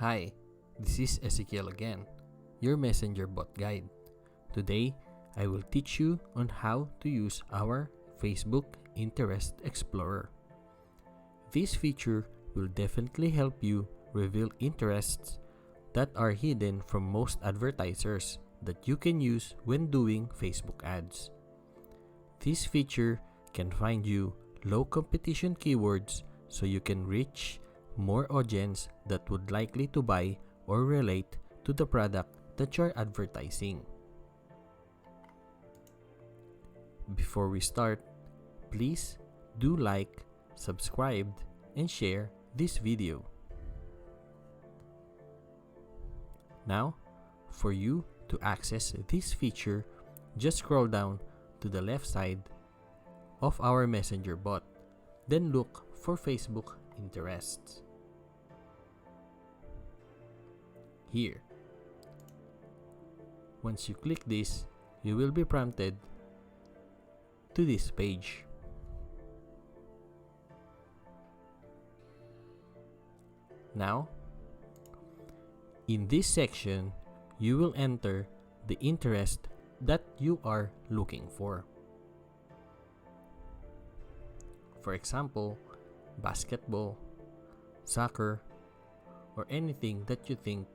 Hi, this is Ezekiel again, your messenger bot guide. Today, I will teach you on how to use our Facebook Interest Explorer. This feature will definitely help you reveal interests that are hidden from most advertisers that you can use when doing Facebook ads. This feature can find you low competition keywords so you can reach more audience that would likely to buy or relate to the product that you're advertising. Before we start, please do like, subscribe, and share this video. Now, for you to access this feature, just scroll down to the left side of our messenger bot, then look for Facebook interests. Here. Once you click this, you will be prompted to this page. Now, in this section, you will enter the interest that you are looking for. For example, basketball, soccer, or anything that you think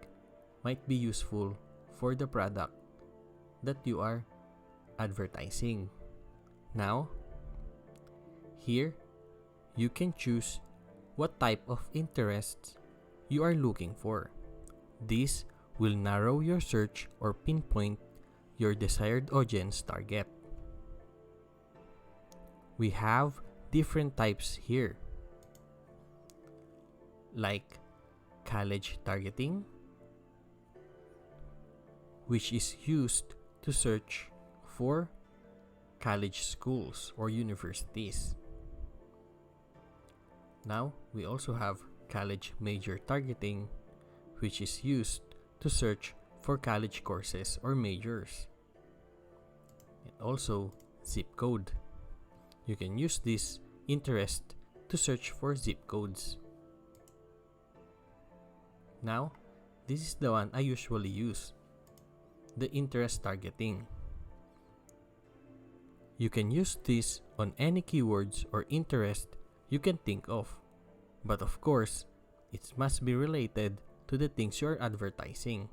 might be useful for the product that you are advertising. Now, here, you can choose what type of interests you are looking for. This will narrow your search or pinpoint your desired audience target. We have different types here, like college targeting, which is used to search for college schools or universities. Now, we also have college major targeting, which is used to search for college courses or majors. And also, zip code. You can use this interest to search for zip codes. Now, this is the one I usually use, the interest targeting. You can use this on any keywords or interest you can think of, but of course, it must be related to the things you are advertising.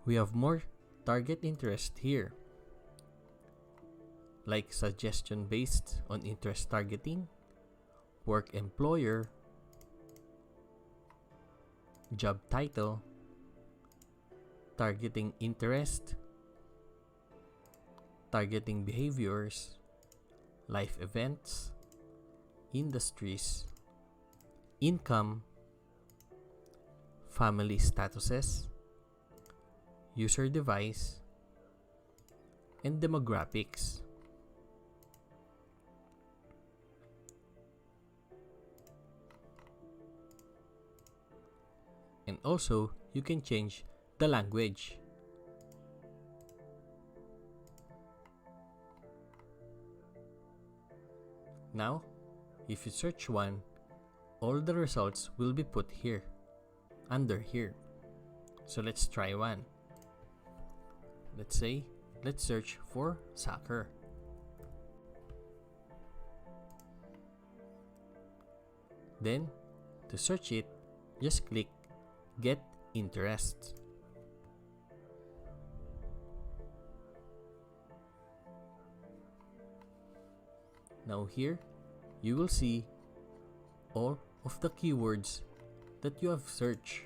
We have more target interest here, like suggestion based on interest targeting, work employer, job title, targeting interest, targeting behaviors, life events, industries, income, family statuses, user device, and demographics. And also, you can change the language. Now, if you search one, all the results will be put here, under here. So let's try one. Let's search for soccer. Then, to search it, just click Get Interests. Now here, you will see all of the keywords that you have searched.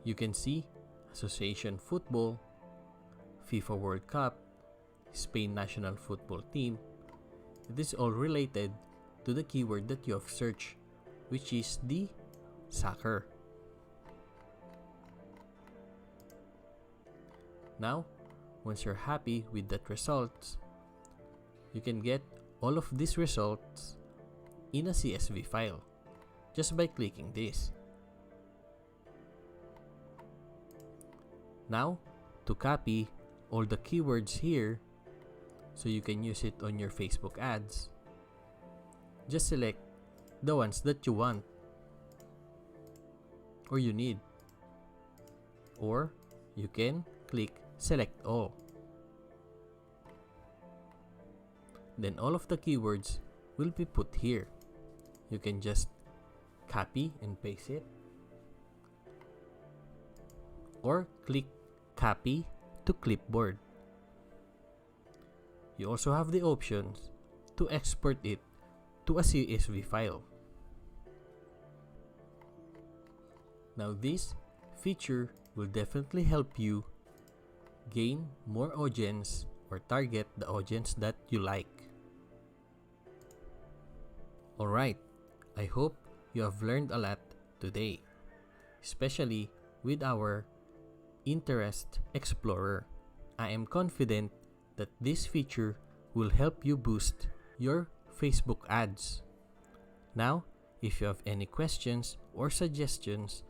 You can see Association Football, FIFA World Cup, Spain National Football Team. It is all related to the keyword that you have searched, which is the soccer. Now, once you're happy with that results, you can get all of these results in a CSV file just by clicking this. Now, to copy all the keywords here so you can use it on your Facebook ads, just select the ones that you want or you need, or you can click select all. Then all of the keywords will be put here. You can just copy and paste it, or click copy to clipboard. You also have the options to export it to a CSV file. Now this feature will definitely help you gain more audience or target the audience that you like. Alright, I hope you have learned a lot today, especially with our Interest Explorer. I am confident that this feature will help you boost your Facebook ads. Now, if you have any questions or suggestions,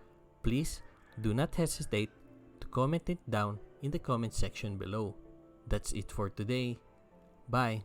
please do not hesitate to comment it down in the comment section below. That's it for today. Bye.